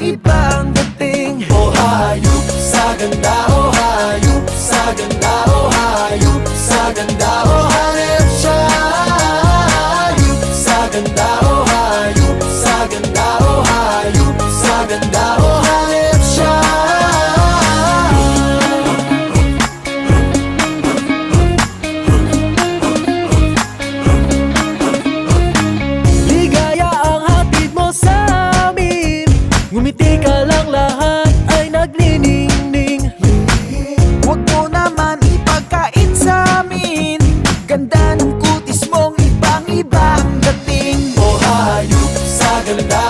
iba ang dating. Oh hayop sa ganda, oh hayop sa ganda, oh hayop sa ganda, oh hanep siya. Hayop sa ganda, oh hayop sa ganda, oh hayop sa ganda, oh hanep siya. Ligaya ang hatid mo sa amin, ngumiti ka lang, lahat ay nagniningning. Huwag mo naman ipagkait sa amin, ganda ng kutis mong ibang-iba ang dating. Oh hayop sa ganda,